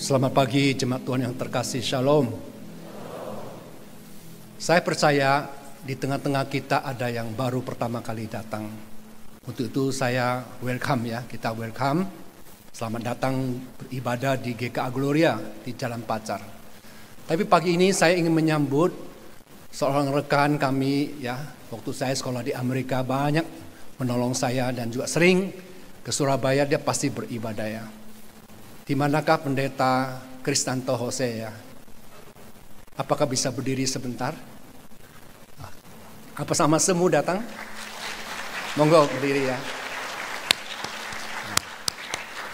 Selamat pagi jemaat Tuhan yang terkasih, Shalom. Saya percaya di tengah-tengah kita ada yang baru pertama kali datang. Untuk itu saya welcome ya, kita welcome. Selamat datang beribadah di GKA Gloria di Jalan Pacar. Tapi pagi ini saya ingin menyambut seorang rekan kami ya. Waktu saya sekolah di Amerika banyak menolong saya dan juga sering ke Surabaya, dia pasti beribadah ya. Di manakah pendeta Kristanto Jose ya? Apakah bisa berdiri sebentar? Apa sama semu datang? Monggo berdiri ya.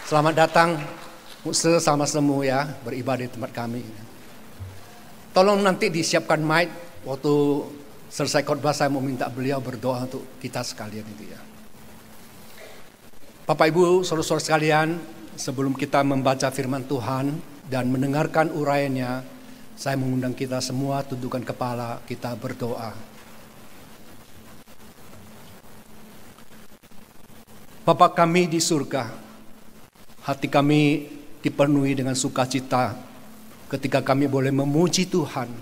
Selamat datang Muse sama semu ya, beribadah di tempat kami. Tolong nanti disiapkan mic waktu selesai khotbah, saya mau minta beliau berdoa untuk kita sekalian itu ya. Bapak Ibu, saudara-saudara sekalian, sebelum kita membaca firman Tuhan dan mendengarkan uraiannya, saya mengundang kita semua tundukkan kepala, kita berdoa. Bapa kami di surga, hati kami dipenuhi dengan sukacita ketika kami boleh memuji Tuhan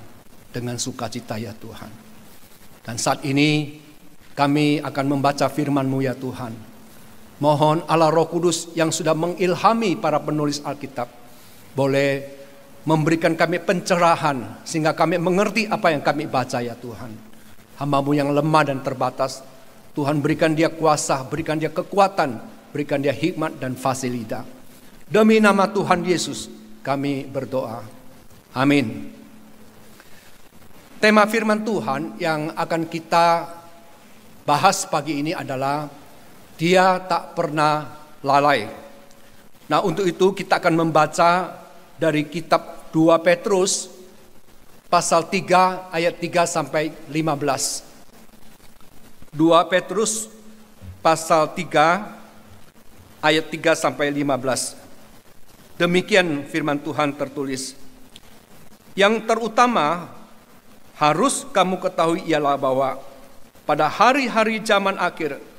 dengan sukacita ya Tuhan. Dan saat ini kami akan membaca firman-Mu ya Tuhan. Mohon Allah Roh Kudus yang sudah mengilhami para penulis Alkitab boleh memberikan kami pencerahan sehingga kami mengerti apa yang kami baca ya Tuhan. Hamba-Mu yang lemah dan terbatas, Tuhan berikan dia kuasa, berikan dia kekuatan, berikan dia hikmat dan fasilitas. Demi nama Tuhan Yesus kami berdoa. Amin. Tema firman Tuhan yang akan kita bahas pagi ini adalah Dia tak pernah lalai. Nah, untuk itu kita akan membaca dari kitab 2 Petrus pasal 3 ayat 3 sampai 15. 2 Petrus pasal 3 ayat 3 sampai 15. Demikian firman Tuhan tertulis. Yang terutama harus kamu ketahui ialah bahwa pada hari-hari zaman akhir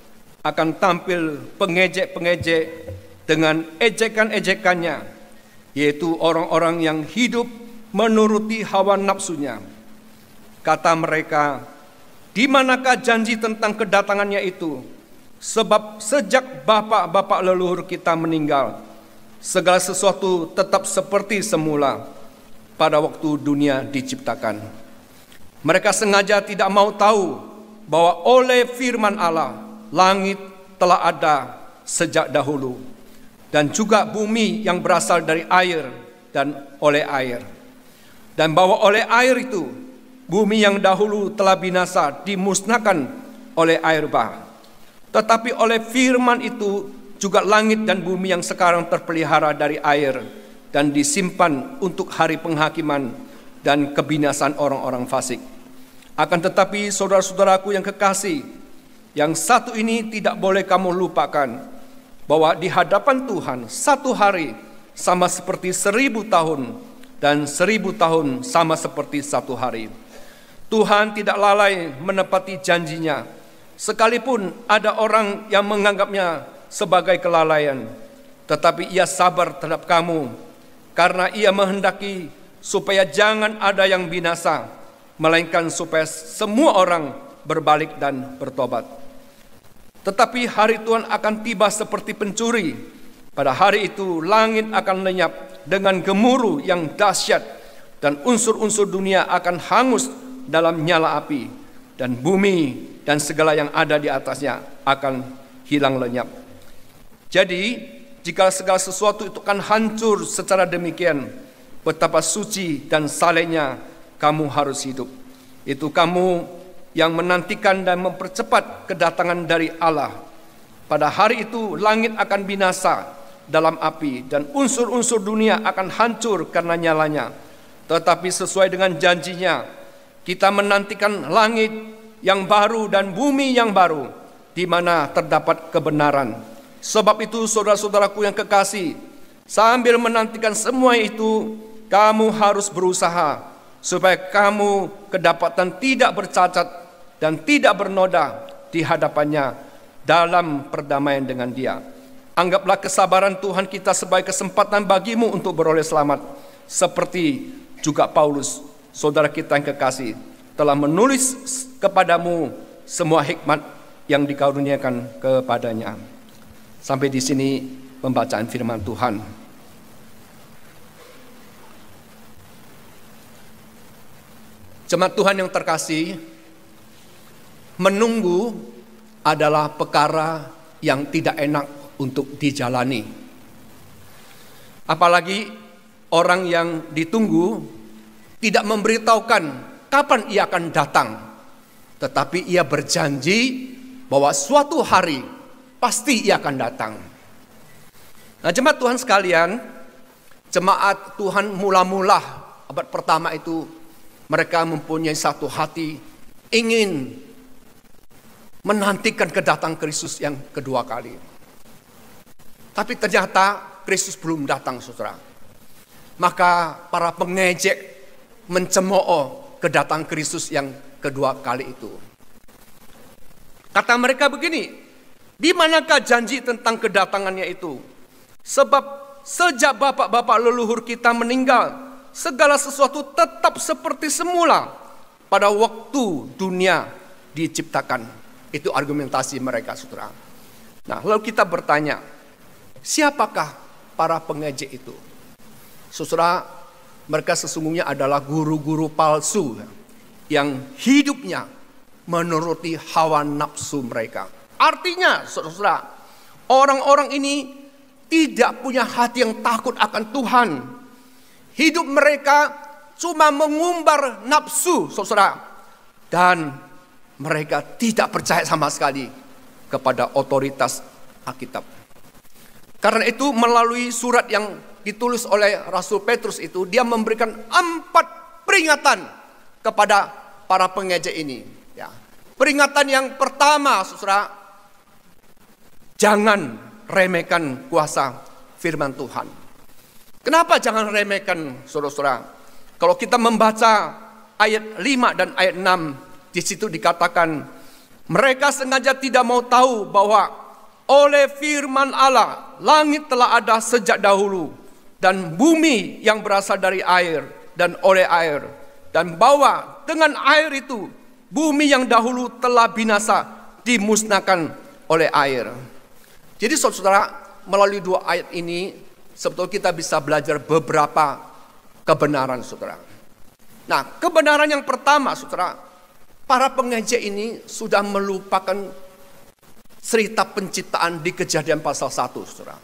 akan tampil pengejek-pengejek dengan ejekan-ejekannya, yaitu orang-orang yang hidup menuruti hawa nafsunya. Kata mereka, di manakah janji tentang kedatangannya itu? Sebab sejak bapak-bapak leluhur kita meninggal, segala sesuatu tetap seperti semula pada waktu dunia diciptakan. Mereka sengaja tidak mau tahu bahwa oleh firman Allah, langit telah ada sejak dahulu, dan juga bumi yang berasal dari air dan oleh air. Dan bahwa oleh air itu, bumi yang dahulu telah binasa dimusnahkan oleh air bah. Tetapi oleh firman itu juga langit dan bumi yang sekarang terpelihara dari air dan disimpan untuk hari penghakiman dan kebinasan orang-orang fasik. Akan tetapi saudara-saudaraku yang kekasih, yang satu ini tidak boleh kamu lupakan, bahwa di hadapan Tuhan satu hari sama seperti 1000 tahun, dan 1000 tahun sama seperti satu hari. Tuhan tidak lalai menepati janjinya, sekalipun ada orang yang menganggapnya sebagai kelalaian. Tetapi ia sabar terhadap kamu, karena ia menghendaki supaya jangan ada yang binasa, melainkan supaya semua orang berbalik dan bertobat. Tetapi hari Tuhan akan tiba seperti pencuri. Pada hari itu langit akan lenyap dengan gemuruh yang dahsyat, dan unsur-unsur dunia akan hangus dalam nyala api, dan bumi dan segala yang ada di atasnya akan hilang lenyap. Jadi, jika segala sesuatu itu akan hancur secara demikian, betapa suci dan salehnya kamu harus hidup. Itu kamu yang menantikan dan mempercepat kedatangan dari Allah. Pada hari itu langit akan binasa dalam api, dan unsur-unsur dunia akan hancur karena nyalanya. Tetapi sesuai dengan janjinya, kita menantikan langit yang baru dan bumi yang baru, di mana terdapat kebenaran. Sebab itu saudara-saudaraku yang kekasih, sambil menantikan semua itu, kamu harus berusaha supaya kamu kedapatan tidak bercacat dan tidak bernoda di hadapannya dalam perdamaian dengan Dia. Anggaplah kesabaran Tuhan kita sebagai kesempatan bagimu untuk beroleh selamat. Seperti juga Paulus, saudara kita yang kekasih, telah menulis kepadamu semua hikmat yang dikaruniakan kepadanya. Sampai di sini pembacaan firman Tuhan. Jemaat Tuhan yang terkasih, menunggu adalah perkara yang tidak enak untuk dijalani. Apalagi orang yang ditunggu tidak memberitahukan kapan ia akan datang, tetapi ia berjanji bahwa suatu hari pasti ia akan datang. Nah, jemaat Tuhan sekalian, jemaat Tuhan mula-mula abad pertama itu mereka mempunyai satu hati ingin menantikan kedatangan Kristus yang kedua kali. Tapi ternyata Kristus belum datang, saudara. Maka para pengejek mencemooh kedatangan Kristus yang kedua kali itu. Kata mereka begini, di manakah janji tentang kedatangannya itu? Sebab sejak bapak-bapak leluhur kita meninggal, segala sesuatu tetap seperti semula pada waktu dunia diciptakan. Itu argumentasi mereka, saudara. Nah, lalu kita bertanya, siapakah para pengejek itu? Saudara, mereka sesungguhnya adalah guru-guru palsu yang hidupnya menuruti hawa nafsu mereka. Artinya, saudara, orang-orang ini tidak punya hati yang takut akan Tuhan. Hidup mereka cuma mengumbar nafsu, saudara. Dan mereka tidak percaya sama sekali kepada otoritas Alkitab. Karena itu melalui surat yang ditulis oleh Rasul Petrus itu, dia memberikan 4 peringatan kepada para pengejek ini. Ya. Peringatan yang pertama, saudara, jangan remehkan kuasa firman Tuhan. Kenapa jangan remehkan, saudara-saudara? Kalau kita membaca ayat 5 dan ayat 6, di situ dikatakan, mereka sengaja tidak mau tahu bahwa oleh firman Allah, langit telah ada sejak dahulu, dan bumi yang berasal dari air dan oleh air, dan bahwa dengan air itu, bumi yang dahulu telah binasa dimusnahkan oleh air. Jadi saudara, melalui 2 ayat ini, sebetulnya kita bisa belajar beberapa kebenaran, saudara. Nah, kebenaran yang pertama, saudara, para pengejek ini sudah melupakan cerita penciptaan di Kejadian pasal 1, saudara.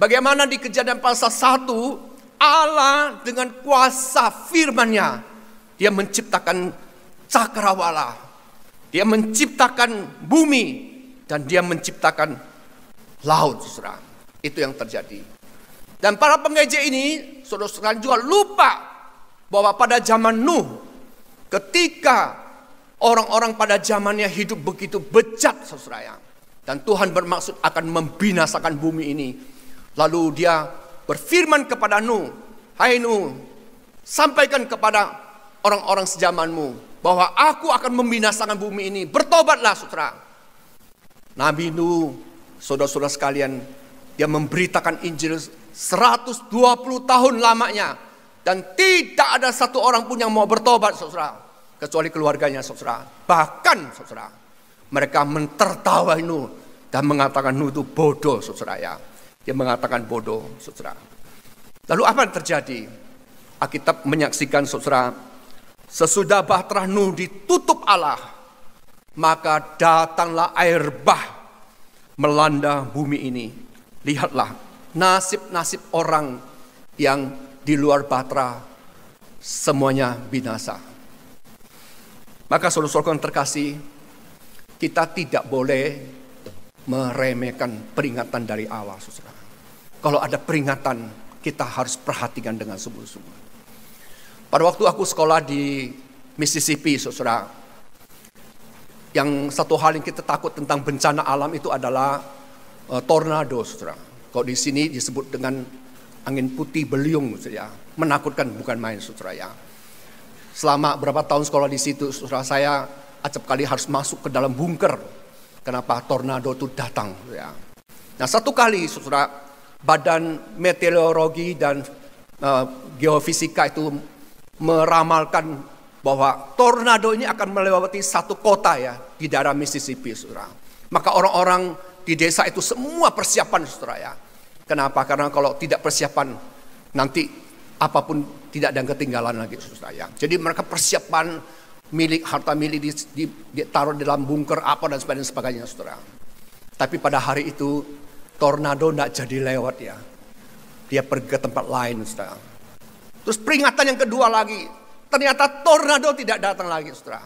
Bagaimana di Kejadian pasal 1, Allah dengan kuasa firman-Nya, Dia menciptakan cakrawala, Dia menciptakan bumi, dan Dia menciptakan laut, saudara. Itu yang terjadi. Dan para pengejek ini, saudara-saudara, juga lupa bahwa pada zaman Nuh, ketika orang-orang pada zamannya hidup begitu bejat, saudara, dan Tuhan bermaksud akan membinasakan bumi ini. Lalu Dia berfirman kepada Nuh, hai Nuh, sampaikan kepada orang-orang sezamanmu bahwa aku akan membinasakan bumi ini. Bertobatlah, saudara. Nabi Nuh, saudara-saudara sekalian, dia memberitakan Injil 120 tahun lamanya. Dan tidak ada satu orang pun yang mau bertobat, saudara. Kecuali keluarganya, saudara. Bahkan, saudara, mereka mentertawai Nuh dan mengatakan Nuh itu bodoh, saudara, ya. Dia mengatakan bodoh, saudara. Lalu apa yang terjadi? Alkitab menyaksikan, saudara, sesudah bahtera Nuh ditutup Allah, maka datanglah air bah melanda bumi ini. Lihatlah nasib-nasib orang yang di luar bahtera, semuanya binasa. Maka saudara-saudara yang terkasih, kita tidak boleh meremehkan peringatan dari Allah, saudara. Kalau ada peringatan, kita harus perhatikan dengan sungguh-sungguh. Pada waktu aku sekolah di Mississippi, saudara, yang satu hal yang kita takut tentang bencana alam itu adalah tornado, saudara. Kalau di sini disebut dengan angin putih beliung, saudara. Menakutkan, bukan main, saudara, ya. Selama berapa tahun sekolah di situ, saudara, saya acap kali harus masuk ke dalam bunker. Kenapa tornado itu datang, ya. Nah, satu kali saudara, Badan Meteorologi dan Geofisika itu meramalkan bahwa tornado ini akan melewati satu kota ya di daerah Mississippi, saudara. Maka orang-orang di desa itu semua persiapan, saudara ya. Kenapa? Karena kalau tidak persiapan nanti apapun tidak ada yang ketinggalan lagi, saudara ya. Jadi mereka persiapan harta milik ditaruh di dalam bunker apa dan sebagainya, saudara. Tapi pada hari itu tornado tidak jadi lewat ya. Dia pergi ke tempat lain, saudara. Terus peringatan yang kedua lagi, ternyata tornado tidak datang lagi, saudara.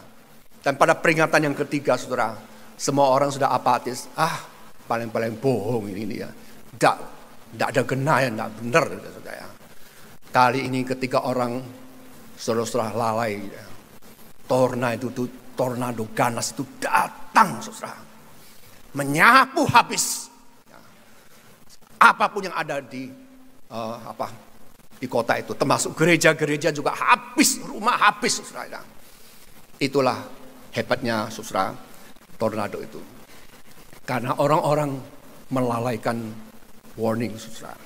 Dan pada peringatan yang ketiga, saudara, semua orang sudah apatis. Paling-paling bohong ini ya. Tidak ada genaya, tidak benar, saudara ya. Kali ini ketika orang saudara-saudara lalai, ya. Tornado ganas itu datang, saudara. Menyapu habis. Ya. Apapun yang ada di kota itu, termasuk gereja-gereja juga habis, rumah habis, saudara. Itulah hebatnya, saudara, tornado itu. Karena orang-orang melalaikan warning, saudara.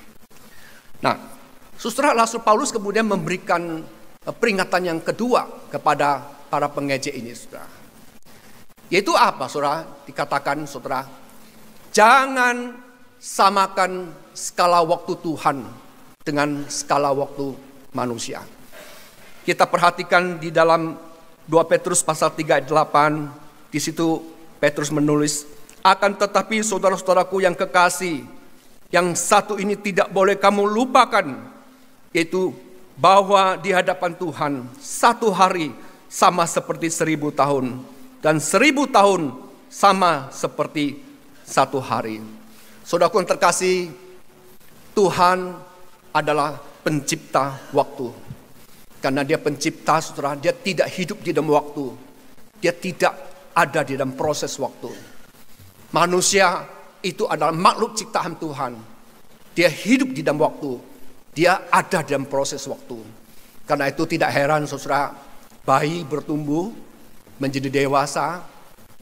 Nah, saudara, Rasul Paulus kemudian memberikan peringatan yang kedua kepada para pengejek ini, saudara. Yaitu apa, saudara? Dikatakan, saudara, jangan samakan skala waktu Tuhan dengan skala waktu manusia. Kita perhatikan di dalam 2 Petrus pasal 3 ayat 8, di situ Petrus menulis, akan tetapi saudara-saudaraku yang kekasih, yang satu ini tidak boleh kamu lupakan, yaitu bahwa di hadapan Tuhan satu hari sama seperti 1000 tahun, dan 1000 tahun sama seperti satu hari. Saudaraku yang terkasih, Tuhan adalah pencipta waktu. Karena dia pencipta, saudara, dia tidak hidup di dalam waktu. Dia tidak ada di dalam proses waktu. Manusia itu adalah makhluk ciptaan Tuhan. Dia hidup di dalam waktu. Dia ada dalam proses waktu. Karena itu tidak heran, saudara, bayi bertumbuh, menjadi dewasa,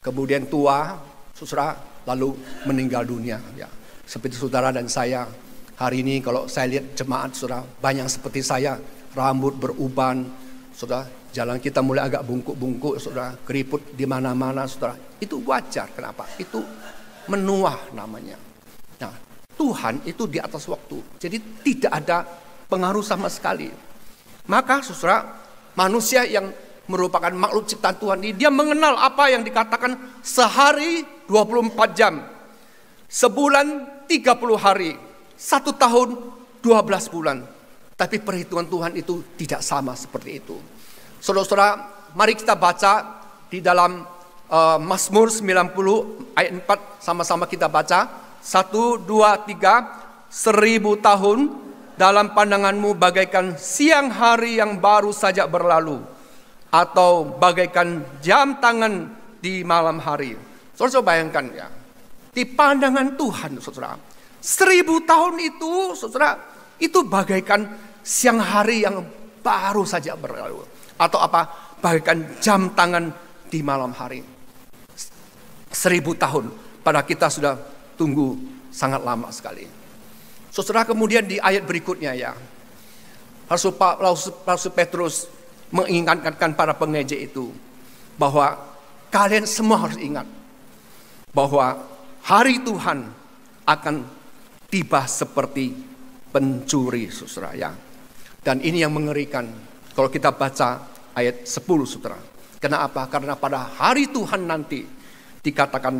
kemudian tua, saudara, lalu meninggal dunia. Ya. Seperti saudara dan saya, hari ini kalau saya lihat jemaat, saudara, banyak seperti saya, rambut beruban, saudara, jalan kita mulai agak bungkuk-bungkuk, saudara, keriput di mana-mana, saudara. Itu wajar, kenapa? Itu menua namanya. Nah, Tuhan itu di atas waktu, jadi tidak ada pengaruh sama sekali. Maka, saudara, manusia yang merupakan makhluk ciptaan Tuhan ini, dia mengenal apa yang dikatakan sehari 24 jam, sebulan 30 hari, 1 tahun 12 bulan. Tapi perhitungan Tuhan itu tidak sama seperti itu. Saudara-saudara, mari kita baca di dalam Mazmur 90 ayat 4, sama-sama kita baca. 1, 2, 3. 1000 tahun dalam pandanganmu bagaikan siang hari yang baru saja berlalu, atau bagaikan jam tangan di malam hari. Saudara bayangkan ya, di pandangan Tuhan, saudara, 1000 tahun itu, saudara, itu bagaikan siang hari yang baru saja berlalu, atau apa, bagaikan jam tangan di malam hari. 1000 tahun pada kita sudah tunggu sangat lama sekali. Saudara, kemudian di ayat berikutnya ya, Rasul Petrus mengingatkan para pengejek itu bahwa kalian semua harus ingat bahwa hari Tuhan akan tiba seperti pencuri, saudara ya. Dan ini yang mengerikan kalau kita baca ayat 10, saudara. Kenapa? Karena pada hari Tuhan nanti dikatakan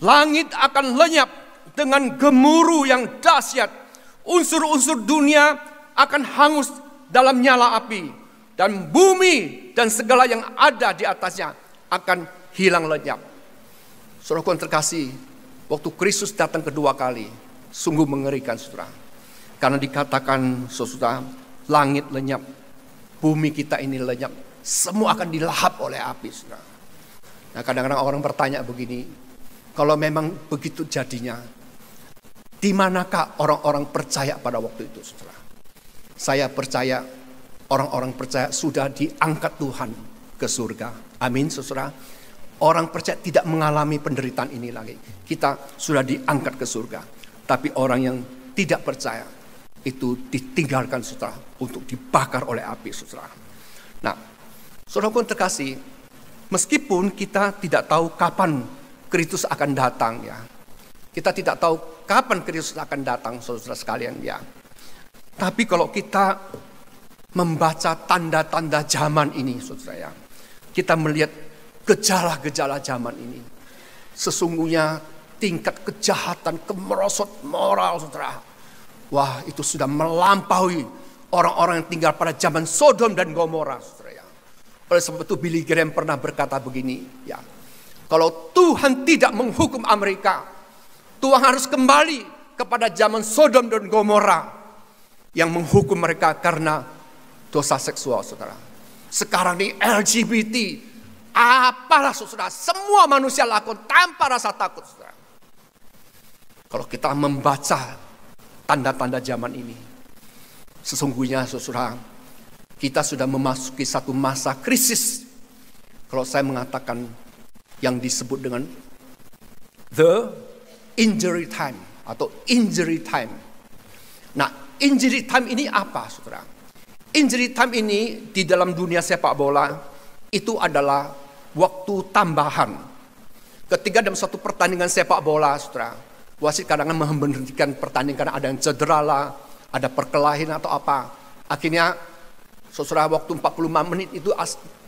langit akan lenyap dengan gemuruh yang dahsyat, unsur-unsur dunia akan hangus dalam nyala api, dan bumi dan segala yang ada di atasnya akan hilang lenyap. Saudaraku yang terkasih, waktu Kristus datang kedua kali, sungguh mengerikan, saudara. Karena dikatakan, saudara, langit lenyap, bumi kita ini lenyap, semua akan dilahap oleh api, saudara. Nah, kadang-kadang orang bertanya begini, kalau memang begitu jadinya, di manakah orang-orang percaya pada waktu itu, saudara? Saya percaya orang-orang percaya sudah diangkat Tuhan ke surga. Amin, saudara. Orang percaya tidak mengalami penderitaan ini lagi. Kita sudah diangkat ke surga. Tapi orang yang tidak percaya itu ditinggalkan, saudara, untuk dibakar oleh api, saudara. Nah, saudaraku yang terkasih, meskipun kita tidak tahu kapan Kristus akan datang, ya. Kita tidak tahu kapan Kristus akan datang, saudara sekalian, ya. Tapi kalau kita membaca tanda-tanda zaman ini, saudara, ya, kita melihat gejala-gejala zaman ini. Sesungguhnya tingkat kejahatan, kemerosot moral, saudara. Wah, itu sudah melampaui orang-orang yang tinggal pada zaman Sodom dan Gomora, saudara. Oleh sebab itu Billy Graham pernah berkata begini, ya. Kalau Tuhan tidak menghukum Amerika, Tuhan harus kembali kepada zaman Sodom dan Gomora yang menghukum mereka karena dosa seksual, saudara. Sekarang ini LGBT, apalah, saudara, semua manusia lakukan tanpa rasa takut, saudara. Kalau kita membaca tanda-tanda zaman ini, sesungguhnya, saudara, kita sudah memasuki satu masa krisis. Kalau saya mengatakan yang disebut dengan the injury time atau injury time. Nah, injury time ini apa, saudara? Injury time ini di dalam dunia sepak bola itu adalah waktu tambahan. Ketika dalam suatu pertandingan sepak bola, saudara, wasit kadang-kadang memberhentikan pertandingan karena ada yang cedera lah, ada perkelahian atau apa. Akhirnya, saudara, waktu 45 menit itu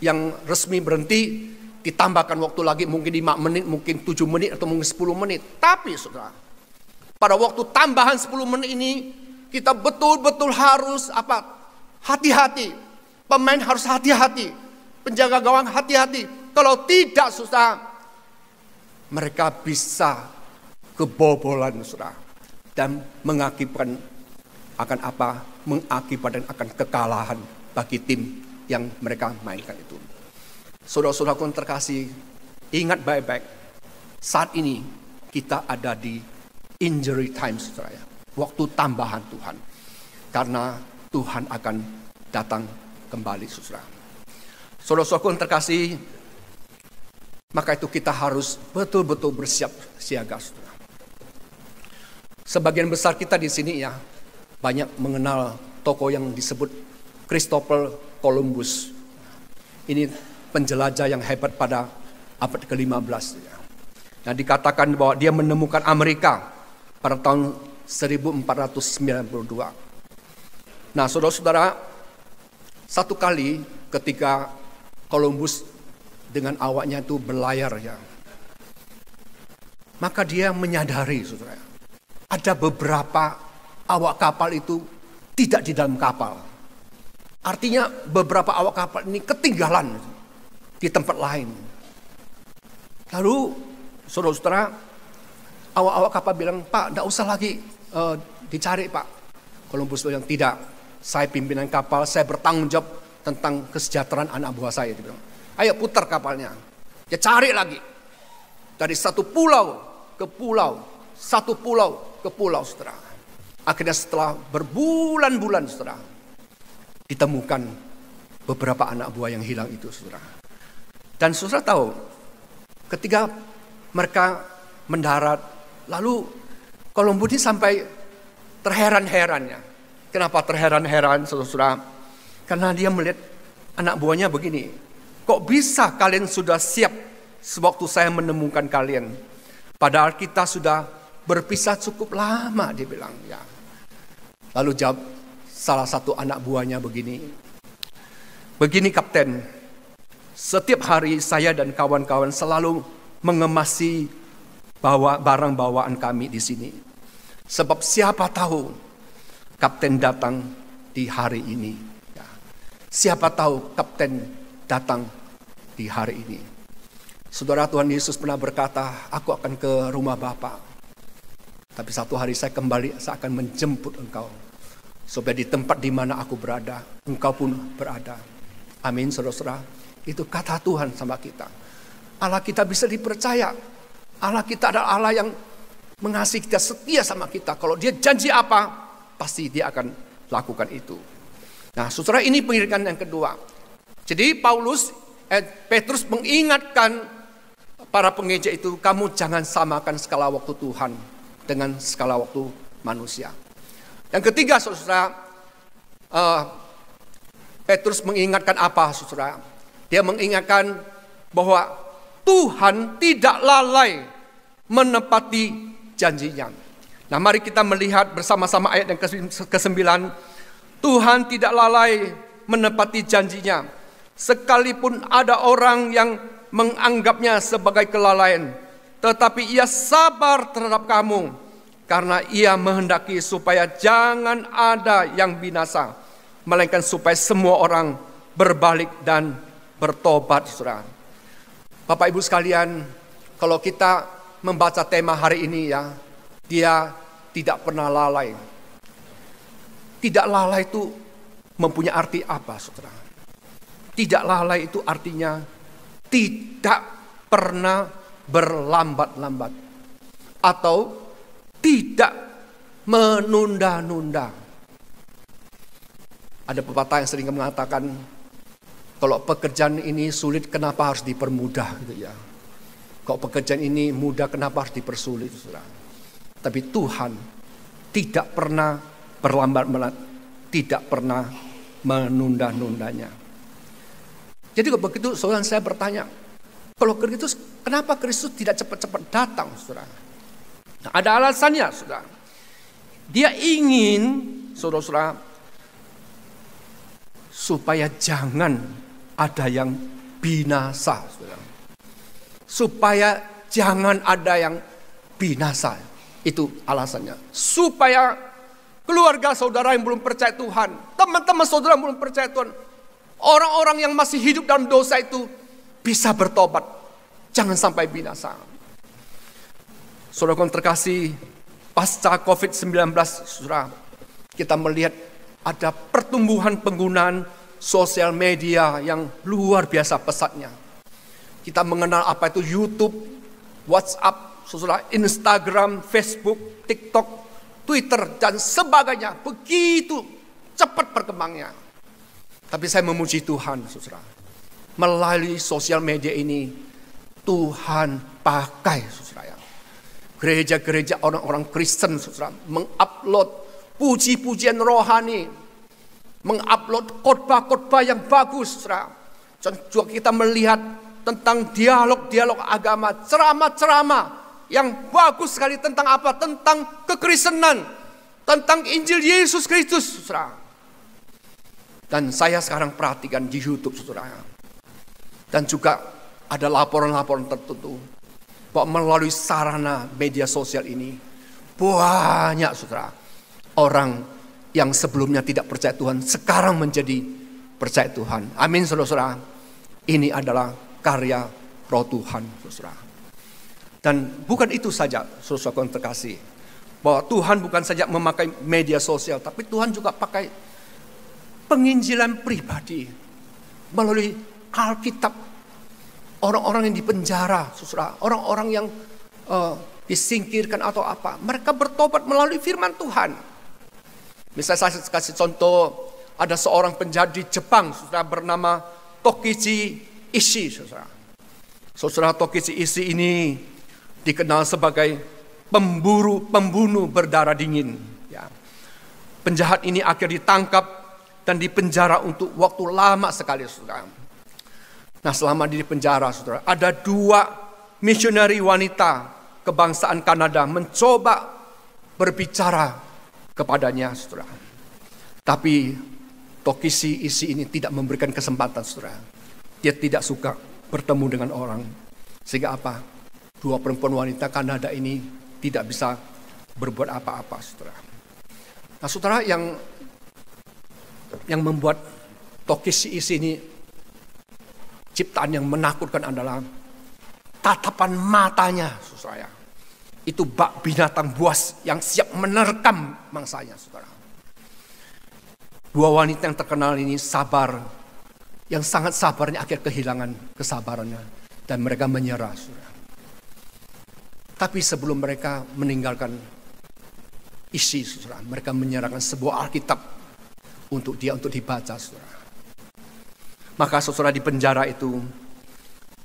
yang resmi berhenti, ditambahkan waktu lagi mungkin 5 menit, mungkin 7 menit, atau mungkin 10 menit. Tapi, saudara, pada waktu tambahan 10 menit ini, kita betul-betul harus hati-hati. Pemain harus hati-hati. Penjaga gawang hati-hati. Kalau tidak, saudara, mereka bisa kebobolan, saudara, dan mengakibatkan akan kekalahan bagi tim yang mereka mainkan itu. Saudara-saudaraku yang terkasih, ingat baik-baik, saat ini kita ada di injury time, saudara, ya. Waktu tambahan Tuhan, karena Tuhan akan datang kembali, saudara. Saudara-saudaraku yang terkasih, maka itu kita harus betul-betul bersiap siaga, saudara. Sebagian besar kita di sini, ya, banyak mengenal tokoh yang disebut Christopher Columbus. Ini penjelajah yang hebat pada abad ke-15. Ya. Nah, dikatakan bahwa dia menemukan Amerika pada tahun 1492. Nah, saudara-saudara, satu kali ketika Columbus dengan awaknya itu berlayar, ya, maka dia menyadari, saudara, ada beberapa awak kapal itu tidak di dalam kapal. Artinya beberapa awak kapal ini ketinggalan di tempat lain. Lalu saudara-saudara, awak-awak kapal bilang, "Pak, tidak usah lagi dicari, Pak." Columbus bilang, "Tidak, saya pimpinan kapal, saya bertanggung jawab tentang kesejahteraan anak buah saya." Dia bilang, "Ayo putar kapalnya." Ya, cari lagi. Dari satu pulau ke pulau, satu pulau ke pulau, saudara. Akhirnya setelah berbulan-bulan, saudara, ditemukan beberapa anak buah yang hilang itu, saudara. Dan saudara tahu, ketika mereka mendarat, lalu Columbus ini sampai terheran-herannya. Kenapa terheran-heran, saudara? Karena dia melihat anak buahnya begini. Kok bisa kalian sudah siap sewaktu saya menemukan kalian? Padahal kita sudah berpisah cukup lama, dia bilang. Ya. Lalu jawab salah satu anak buahnya begini. "Begini, Kapten, setiap hari saya dan kawan-kawan selalu mengemasi barang bawaan kami di sini. Sebab siapa tahu Kapten datang di hari ini. Ya. Siapa tahu Kapten datang di hari ini." Saudara, Tuhan Yesus pernah berkata, "Aku akan ke rumah Bapa. Tapi satu hari saya kembali, saya akan menjemput engkau. Supaya di tempat di mana aku berada, engkau pun berada." Amin, saudara-saudara. Itu kata Tuhan sama kita. Allah kita bisa dipercaya. Allah kita adalah Allah yang mengasihi kita, setia sama kita. Kalau dia janji apa, pasti dia akan lakukan itu. Nah, saudara, ini pengingatkan yang kedua. Jadi Petrus mengingatkan para pengeja itu, kamu jangan samakan skala waktu Tuhan. dengan skala waktu manusia. Yang ketiga, saudara, Petrus mengingatkan apa, saudara? Dia mengingatkan bahwa Tuhan tidak lalai menepati janjinya. Nah, mari kita melihat bersama-sama ayat yang ke-9. Tuhan tidak lalai menepati janjinya, sekalipun ada orang yang menganggapnya sebagai kelalaian, tetapi ia sabar terhadap kamu, karena ia menghendaki supaya jangan ada yang binasa, melainkan supaya semua orang berbalik dan bertobat, saudara. Bapak Ibu sekalian, kalau kita membaca tema hari ini ya, dia tidak pernah lalai. Tidak lalai itu mempunyai arti apa, saudara? Tidak lalai itu artinya tidak pernah berlambat-lambat atau tidak menunda-nunda. Ada pepatah yang sering mengatakan, kalau pekerjaan ini sulit, kenapa harus dipermudah, gitu ya. Kalau pekerjaan ini mudah, kenapa harus dipersulit, saudara? Tapi Tuhan tidak pernah berlambat-lambat, tidak pernah menunda-nundanya. Jadi kalau begitu, saudara, saya bertanya, kalau Kristus, kenapa Kristus tidak cepat-cepat datang, saudara? Nah, ada alasannya, saudara. Dia ingin, saudara-saudara, supaya jangan ada yang binasa, saudara. Supaya jangan ada yang binasa. Itu alasannya. Supaya keluarga saudara yang belum percaya Tuhan, teman-teman saudara yang belum percaya Tuhan, orang-orang yang masih hidup dalam dosa itu bisa bertobat. Jangan sampai binasa. Saudara yang terkasih, pasca COVID-19, saudara, kita melihat ada pertumbuhan penggunaan sosial media yang luar biasa pesatnya. Kita mengenal apa itu YouTube, WhatsApp, saudara, Instagram, Facebook, TikTok, Twitter, dan sebagainya. Begitu cepat perkembangannya. Tapi saya memuji Tuhan, saudara. Melalui sosial media ini, Tuhan pakai, saudara. Gereja-gereja orang-orang Kristen, saudara, mengupload puji-pujian rohani, mengupload khotbah-khotbah yang bagus, saudara. Dan juga kita melihat tentang dialog-dialog agama, ceramah-ceramah yang bagus sekali tentang apa? Tentang kekristenan, tentang Injil Yesus Kristus, saudara. Dan saya sekarang perhatikan di YouTube, saudara. Dan juga ada laporan-laporan tertentu bahwa melalui sarana media sosial ini banyak, saudara, orang yang sebelumnya tidak percaya Tuhan sekarang menjadi percaya Tuhan. Amin, saudara-saudara. Ini adalah karya Roh Tuhan, saudara. Dan bukan itu saja, saudara yang terkasih, bahwa Tuhan bukan saja memakai media sosial, tapi Tuhan juga pakai penginjilan pribadi melalui Alkitab. Orang-orang yang dipenjara, saudara, orang-orang yang disingkirkan atau apa, mereka bertobat melalui firman Tuhan. Misalnya saya kasih contoh, ada seorang penjahat di Jepang, saudara, bernama Tokichi Ishii, saudara. Saudara, Tokichi Ishii ini dikenal sebagai pembunuh berdarah dingin. Ya. Penjahat ini akhirnya ditangkap dan dipenjara untuk waktu lama sekali, saudara. Nah, selama di penjara, saudara, ada 2 misionari wanita kebangsaan Kanada mencoba berbicara kepadanya, saudara. Tapi Tokichi Ishii ini tidak memberikan kesempatan, saudara. Dia tidak suka bertemu dengan orang. Sehingga apa? 2 perempuan wanita Kanada ini tidak bisa berbuat apa-apa, saudara. Nah, saudara, yang membuat Tokichi Ishii ini ciptaan yang menakutkan adalah tatapan matanya, saudara. Itu bak binatang buas yang siap menerkam mangsanya, saudara. 2 wanita yang terkenal ini sabar, yang sangat sabarnya akhirnya kehilangan kesabarannya dan mereka menyerah, saudara. Tapi sebelum mereka meninggalkan isi, saudara, mereka menyerahkan sebuah Alkitab untuk dibaca, saudara. Maka saudara, di penjara itu,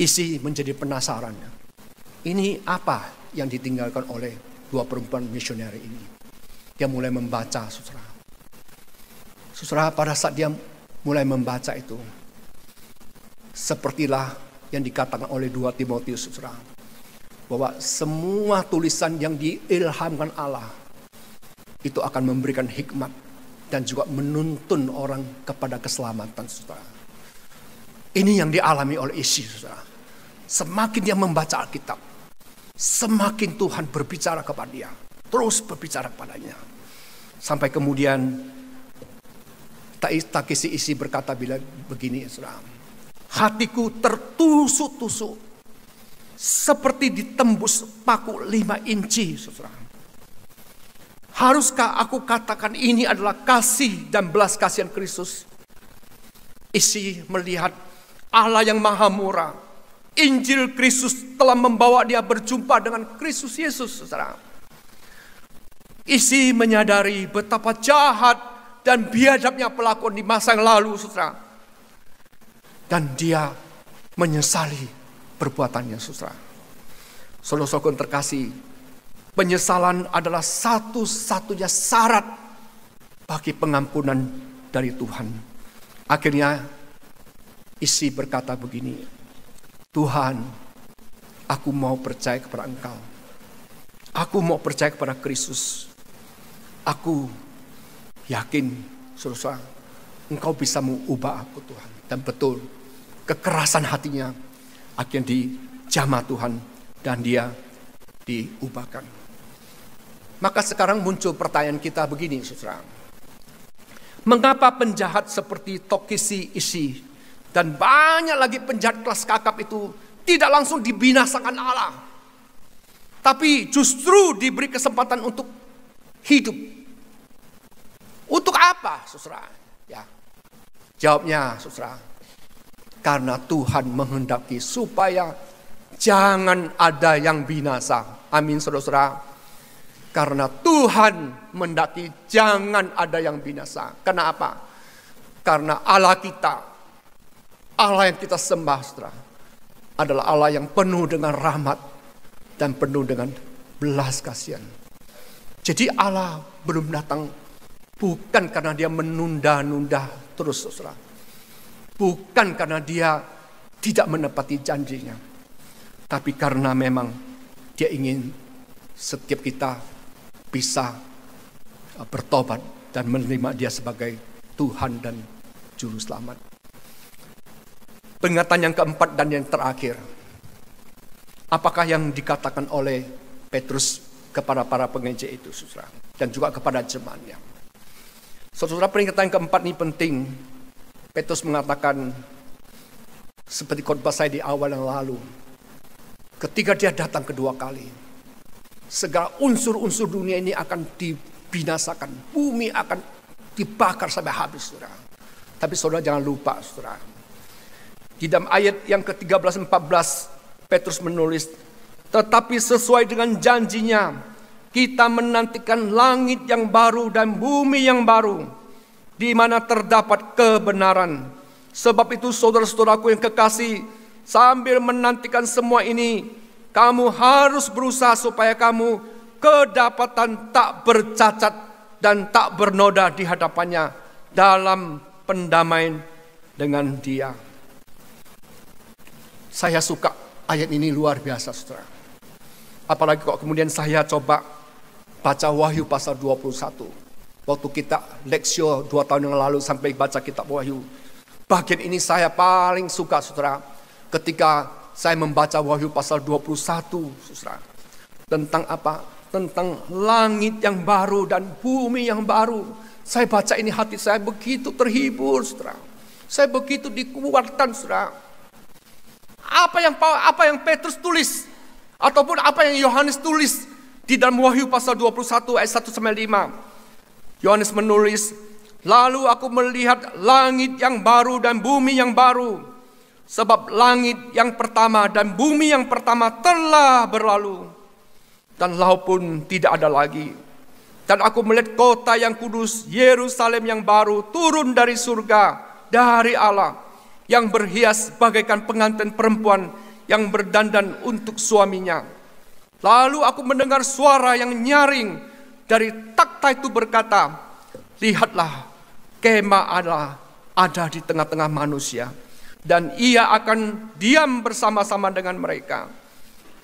isi menjadi penasaran. Ini apa yang ditinggalkan oleh dua perempuan misioneri ini. Dia mulai membaca, saudara. Saudara, pada saat dia mulai membaca itu, sepertilah yang dikatakan oleh 2 Timotius, saudara, bahwa semua tulisan yang diilhamkan Allah itu akan memberikan hikmat dan juga menuntun orang kepada keselamatan, saudara. Ini yang dialami oleh isi, saudara. Semakin dia membaca Alkitab, semakin Tuhan berbicara kepada dia, terus berbicara kepadanya. Sampai kemudian Takisi isi berkata bila begini, saudara. Hatiku tertusuk-tusuk seperti ditembus paku 5 inci, saudara. Haruskah aku katakan ini adalah kasih dan belas kasihan Kristus? Isi melihat Allah yang maha murah. Injil Kristus telah membawa dia berjumpa dengan Kristus Yesus, saudara. Isi menyadari betapa jahat dan biadabnya pelakon di masa yang lalu, saudara. Dan dia menyesali perbuatannya, saudara. Saudara-saudara terkasih, penyesalan adalah satu-satunya syarat bagi pengampunan dari Tuhan. Akhirnya isi berkata begini, Tuhan, aku mau percaya kepada Engkau. Aku mau percaya kepada Kristus. Aku yakin, saudara, Engkau bisa mengubah aku, Tuhan. Dan betul, kekerasan hatinya akhirnya dijamah Tuhan dan dia diubahkan. Maka sekarang muncul pertanyaan kita begini, saudara. Mengapa penjahat seperti Takisi isi dan banyak lagi penjahat kelas kakap itu tidak langsung dibinasakan Allah, tapi justru diberi kesempatan untuk hidup? Untuk apa, saudara? Ya, jawabnya, saudara, karena Tuhan menghendaki supaya jangan ada yang binasa. Amin, saudara-saudara. Karena Tuhan menghendaki jangan ada yang binasa. Kenapa? Karena Allah kita, Allah yang kita sembah, saudara, adalah Allah yang penuh dengan rahmat dan penuh dengan belas kasihan. Jadi Allah belum datang bukan karena dia menunda-nunda terus, saudara. Bukan karena dia tidak menepati janjinya. Tapi karena memang dia ingin setiap kita bisa bertobat dan menerima dia sebagai Tuhan dan Juru Selamat. Peringatan yang keempat dan yang terakhir. Apakah yang dikatakan oleh Petrus kepada para pengeja itu, saudara, dan juga kepada jemaatnya? Saudara, peringatan yang keempat ini penting. Petrus mengatakan seperti khotbah saya di awal yang lalu. Ketika dia datang kedua kali, segala unsur-unsur dunia ini akan dibinasakan. Bumi akan dibakar sampai habis, saudara. Tapi saudara jangan lupa, saudara. Di dalam ayat yang ke-13-14, Petrus menulis, tetapi sesuai dengan janjinya, kita menantikan langit yang baru dan bumi yang baru, di mana terdapat kebenaran. Sebab itu saudara-saudaraku yang kekasih, sambil menantikan semua ini, kamu harus berusaha supaya kamu kedapatan tak bercacat dan tak bernoda di hadapannya dalam pendamaian dengan Dia. Saya suka ayat ini, luar biasa, saudara. Apalagi kok kemudian saya coba baca Wahyu pasal 21. Waktu kita leksio 2 tahun yang lalu sampai baca kitab Wahyu. Bagian ini saya paling suka, saudara. Ketika saya membaca Wahyu pasal 21, saudara. Tentang apa? Tentang langit yang baru dan bumi yang baru. Saya baca ini, hati saya begitu terhibur, saudara. Saya begitu dikuatkan, saudara. Apa yang Petrus tulis, ataupun apa yang Yohanes tulis di dalam Wahyu pasal 21 ayat 1-5. Yohanes menulis, lalu aku melihat langit yang baru dan bumi yang baru. Sebab langit yang pertama dan bumi yang pertama telah berlalu, dan laut pun tidak ada lagi. Dan aku melihat kota yang kudus, Yerusalem yang baru, turun dari surga, dari Allah, yang berhias bagaikan pengantin perempuan yang berdandan untuk suaminya. Lalu aku mendengar suara yang nyaring dari takhta itu berkata, lihatlah, kemah Allah ada di tengah-tengah manusia, dan ia akan diam bersama-sama dengan mereka.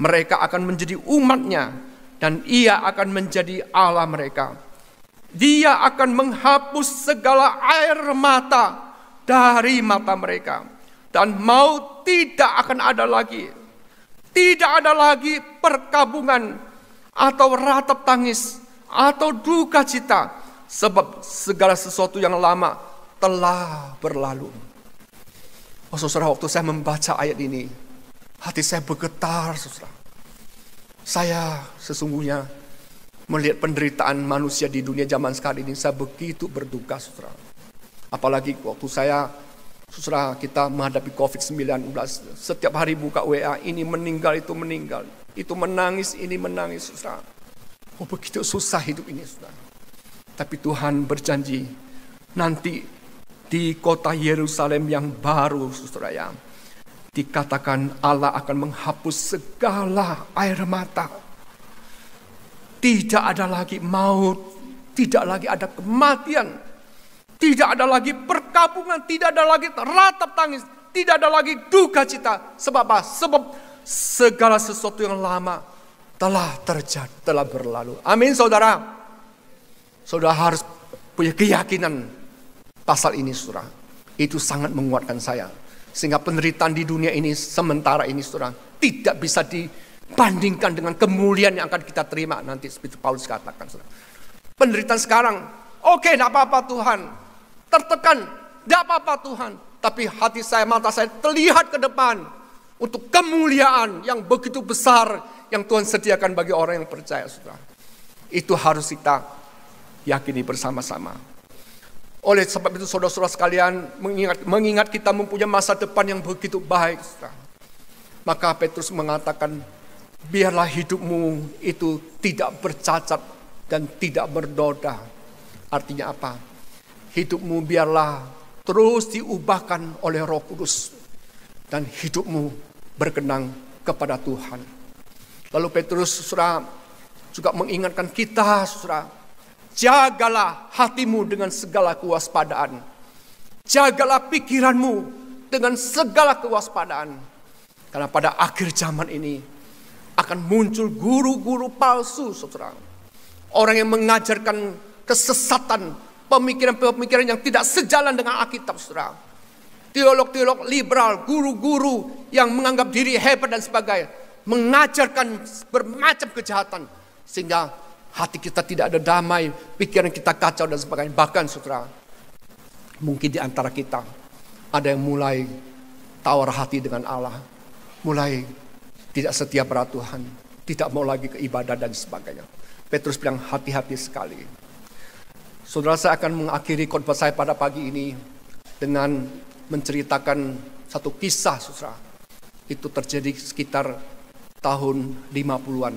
Mereka akan menjadi umatnya, dan ia akan menjadi Allah mereka. Dia akan menghapus segala air mata dari mata mereka, dan maut tidak akan ada lagi. Tidak ada lagi perkabungan atau ratap tangis atau duka cita, sebab segala sesuatu yang lama telah berlalu. Oh saudara, waktu saya membaca ayat ini, hati saya bergetar, saudara. Saya sesungguhnya melihat penderitaan manusia di dunia zaman sekarang ini, saya begitu berduka, saudara. Apalagi waktu saudara, kita menghadapi COVID-19, setiap hari buka WA, ini meninggal, itu menangis, ini menangis, saudara. Oh begitu susah hidup ini, saudara. Tapi Tuhan berjanji, nanti di kota Yerusalem yang baru, saudara, ya, dikatakan Allah akan menghapus segala air mata. Tidak ada lagi maut, tidak lagi ada kematian, tidak ada lagi perkabungan, tidak ada lagi ratap tangis, tidak ada lagi duka cita. Sebab apa? Sebab segala sesuatu yang lama telah terjadi, telah berlalu. Amin, saudara. Saudara harus punya keyakinan pasal ini, saudara. Itu sangat menguatkan saya. Sehingga penderitaan di dunia ini sementara ini, saudara, tidak bisa dibandingkan dengan kemuliaan yang akan kita terima nanti, seperti Paulus katakan, saudara. Penderitaan sekarang, oke, tidak apa-apa Tuhan. Tertekan, tidak apa-apa Tuhan. Tapi hati saya, mata saya terlihat ke depan untuk kemuliaan yang begitu besar yang Tuhan sediakan bagi orang yang percaya, saudara. Itu harus kita yakini bersama-sama. Oleh sebab itu saudara-saudara sekalian, mengingat kita mempunyai masa depan yang begitu baik, saudara. Maka Petrus mengatakan, biarlah hidupmu itu tidak bercacat dan tidak berdoda. Artinya apa? Hidupmu biarlah terus diubahkan oleh Roh Kudus, dan hidupmu berkenan kepada Tuhan. Lalu Petrus, saudara, juga mengingatkan kita, saudara, jagalah hatimu dengan segala kewaspadaan. Jagalah pikiranmu dengan segala kewaspadaan. Karena pada akhir zaman ini akan muncul guru-guru palsu, saudara. Orang yang mengajarkan kesesatan, pemikiran-pemikiran yang tidak sejalan dengan Alkitab, saudara. Teolog-teolog liberal, guru-guru yang menganggap diri hebat dan sebagainya, mengajarkan bermacam kejahatan, sehingga hati kita tidak ada damai, pikiran kita kacau dan sebagainya. Bahkan, saudara, mungkin di antara kita ada yang mulai tawar hati dengan Allah, mulai tidak setia pada Tuhan, tidak mau lagi ke ibadah dan sebagainya. Petrus bilang hati-hati sekali. Saudara, saya akan mengakhiri khotbah saya pada pagi ini dengan menceritakan satu kisah, saudara. Itu terjadi sekitar tahun 50-an.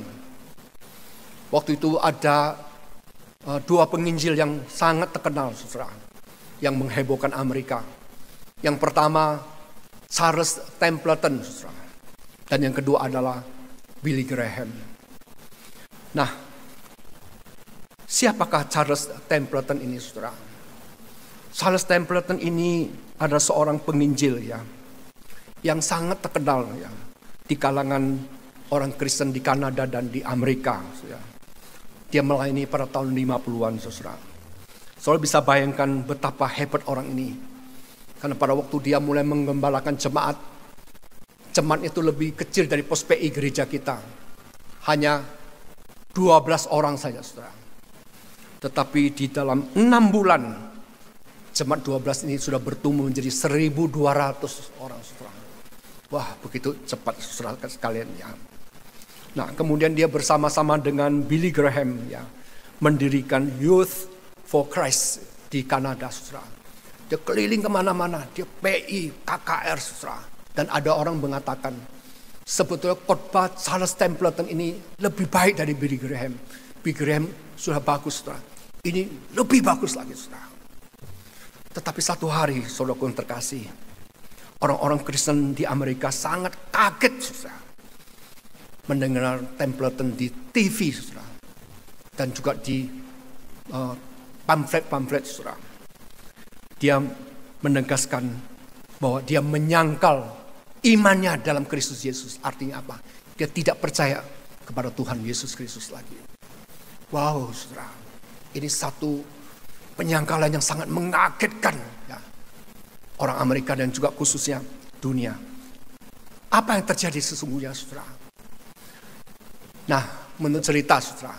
Waktu itu ada dua penginjil yang sangat terkenal, saudara, yang menghebohkan Amerika. Yang pertama Charles Templeton, saudara. Dan yang kedua adalah Billy Graham. Nah, siapakah Charles Templeton ini, saudara? Charles Templeton ini adalah seorang penginjil, ya, yang sangat terkenal, ya, di kalangan orang Kristen di Kanada dan di Amerika, ya. Dia melayani pada tahun 50-an, saudara. Saudara bisa bayangkan betapa hebat orang ini. Karena pada waktu dia mulai menggembalakan jemaat itu lebih kecil dari pos PI gereja kita. Hanya 12 orang saja, saudara. Tetapi di dalam 6 bulan, jemaat 12 ini sudah bertumbuh menjadi 1.200 orang, saudara. Wah, begitu cepat, saudara sekalian, ya. Nah, kemudian dia bersama-sama dengan Billy Graham, ya, mendirikan Youth for Christ di Kanada, saudara. Dia keliling kemana-mana, dia PI, KKR, saudara. Dan ada orang mengatakan, sebetulnya khotbah Charles Templeton ini lebih baik dari Billy Graham. Billy Graham sudah bagus, saudara. Ini lebih bagus lagi, saudara. Tetapi satu hari, saudaraku yang terkasih, orang-orang Kristen di Amerika sangat kaget, saudara. mendengar Templeton di TV, saudara, dan juga di pamflet-pamflet, saudara. Dia menegaskan bahwa dia menyangkal imannya dalam Kristus Yesus. Artinya apa? Dia tidak percaya kepada Tuhan Yesus Kristus lagi. Wow, saudara, ini satu penyangkalan yang sangat mengagetkan ya, orang Amerika dan juga khususnya dunia. Apa yang terjadi sesungguhnya, saudara? Nah, menurut cerita, saudara,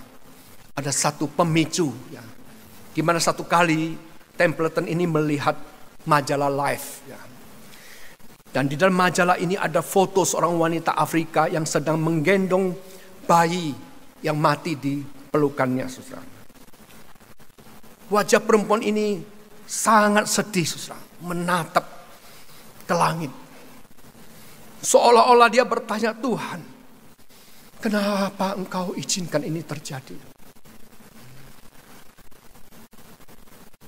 ada satu pemicu ya, di mana satu kali Templeton ini melihat majalah Life ya. Dan di dalam majalah ini ada foto seorang wanita Afrika yang sedang menggendong bayi yang mati di pelukannya, saudara. Wajah perempuan ini sangat sedih, saudara, menatap ke langit. Seolah-olah dia bertanya, Tuhan, kenapa Engkau izinkan ini terjadi?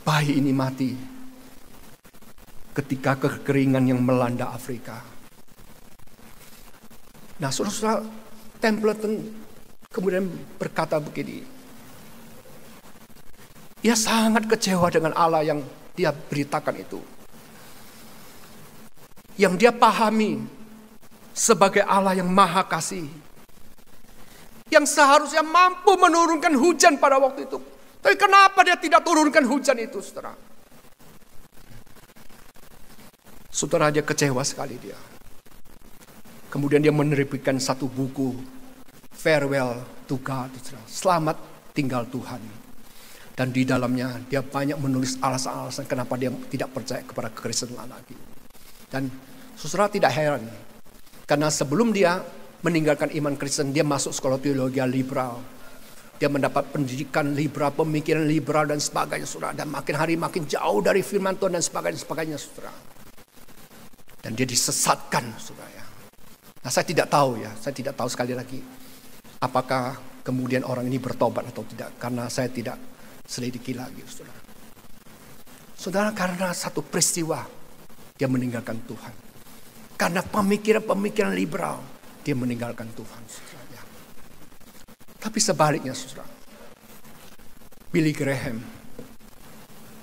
Bayi ini mati ketika kekeringan yang melanda Afrika. Nah, saudara-saudara, Templeton kemudian berkata begini. Ia sangat kecewa dengan Allah yang dia beritakan itu. Yang dia pahami sebagai Allah yang maha kasih. Yang seharusnya mampu menurunkan hujan pada waktu itu. Tapi kenapa dia tidak turunkan hujan itu, saudara? Saudara, dia kecewa sekali dia. Kemudian dia menerbitkan satu buku, Farewell to God, Selamat Tinggal Tuhan. Dan di dalamnya dia banyak menulis alasan-alasan kenapa dia tidak percaya kepada kekristenan lagi. Dan saudara tidak heran, karena sebelum dia meninggalkan iman Kristen, dia masuk sekolah teologi liberal. Dia mendapat pendidikan liberal, pemikiran liberal dan sebagainya, saudara. Dan makin hari makin jauh dari firman Tuhan dan sebagainya, saudara. Dan dia disesatkan, saudara ya. Nah, saya tidak tahu sekali lagi apakah kemudian orang ini bertobat atau tidak, karena saya tidak selidiki lagi, saudara. Saudara, karena satu peristiwa dia meninggalkan Tuhan. Karena pemikiran-pemikiran liberal dia meninggalkan Tuhan, saudara ya. Tapi sebaliknya, saudara, Billy Graham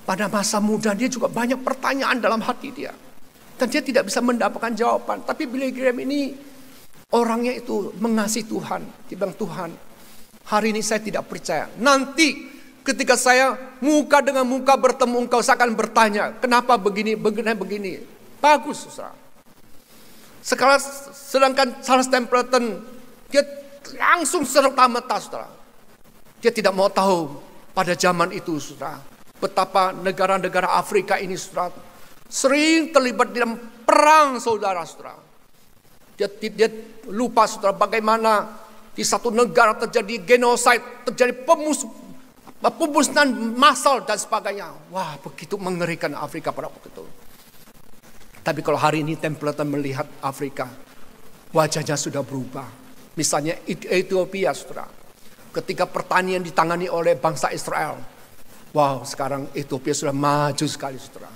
pada masa muda dia juga banyak pertanyaan dalam hati dia. Dan dia tidak bisa mendapatkan jawaban. Tapi Billy Graham ini orangnya itu mengasihi Tuhan. Dia bilang, Tuhan, hari ini saya tidak percaya. Nanti ketika saya muka dengan muka bertemu Engkau, saya akan bertanya, kenapa begini. Bagus, saudara. Sedangkan Charles Templeton, dia langsung serta-merta, saudara. Dia tidak mau tahu pada zaman itu, saudara, betapa negara-negara Afrika ini, saudara, sering terlibat dalam perang, saudara-saudara. Dia lupa, saudara, bagaimana di satu negara terjadi genocide, terjadi pemusnahan massal dan sebagainya. Wah, begitu mengerikan Afrika pada waktu itu. Tapi kalau hari ini Templeton melihat Afrika, wajahnya sudah berubah. Misalnya Ethiopia, saudara. Ketika pertanian ditangani oleh bangsa Israel. Wow, sekarang Ethiopia sudah maju sekali, saudara.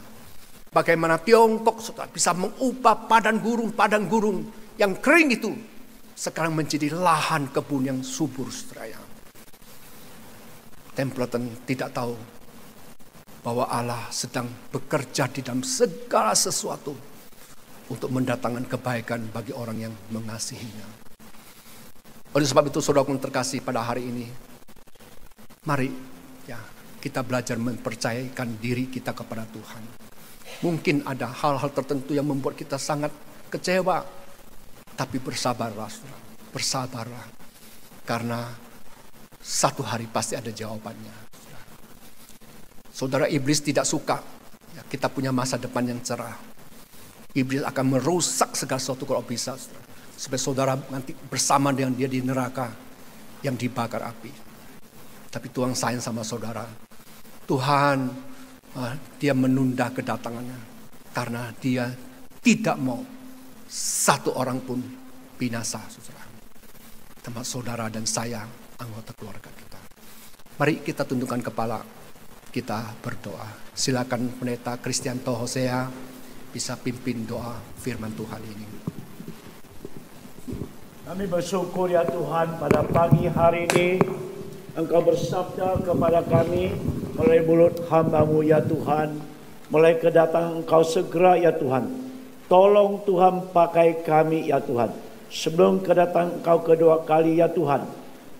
Bagaimana Tiongkok, saudara, bisa mengubah padang gurun yang kering itu sekarang menjadi lahan kebun yang subur, saudara. Templeton tidak tahu bahwa Allah sedang bekerja di dalam segala sesuatu untuk mendatangkan kebaikan bagi orang yang mengasihinya. Oleh sebab itu, saudaraku terkasih, pada hari ini mari ya kita belajar mempercayakan diri kita kepada Tuhan. Mungkin ada hal-hal tertentu yang membuat kita sangat kecewa. Tapi bersabarlah, saudara. Bersabarlah. Karena satu hari pasti ada jawabannya. Saudara, iblis tidak suka ya, kita punya masa depan yang cerah. Iblis akan merusak segala sesuatu kalau bisa, saudara. Supaya saudara nanti bersama dengan dia di neraka yang dibakar api. Tapi Tuhan sayang sama saudara. Tuhan, dia menunda kedatangannya karena dia tidak mau satu orang pun binasa, saudara. Termasuk saudara dan saya, anggota keluarga kita. Mari kita tundukkan kepala, kita berdoa. Silakan Pendeta Kristianto Hosea bisa pimpin doa firman Tuhan ini. Kami bersyukur ya Tuhan pada pagi hari ini Engkau bersabda kepada kami melalui mulut hamba-Mu ya Tuhan. Mulai kedatangan Engkau segera ya Tuhan. Tolong Tuhan pakai kami ya Tuhan. Sebelum kedatangan Engkau kedua kali ya Tuhan.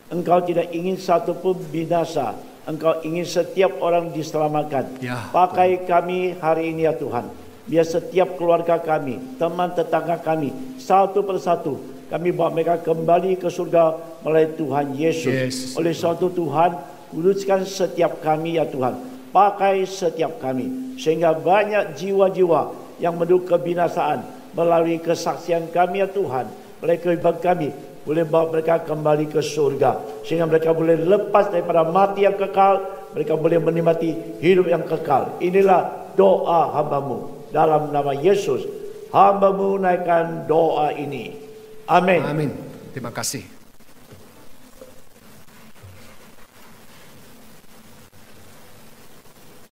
Engkau tidak ingin satu pun binasa. Engkau ingin setiap orang diselamatkan. Ya, pakai kami hari ini ya Tuhan. Biar setiap keluarga kami, teman tetangga kami, satu persatu kami bawa mereka kembali ke surga melalui Tuhan Yesus. Yes. Oleh suatu Tuhan, kuduskan setiap kami ya Tuhan. Pakai setiap kami. Sehingga banyak jiwa-jiwa yang menuju kebinasaan melalui kesaksian kami ya Tuhan. Melalui kehidupan kami. Boleh bawa mereka kembali ke surga. Sehingga mereka boleh lepas daripada mati yang kekal. Mereka boleh menikmati hidup yang kekal. Inilah doa hamba-Mu. Dalam nama Yesus, hamba-Mu naikkan doa ini. Amin. Amin. Terima kasih.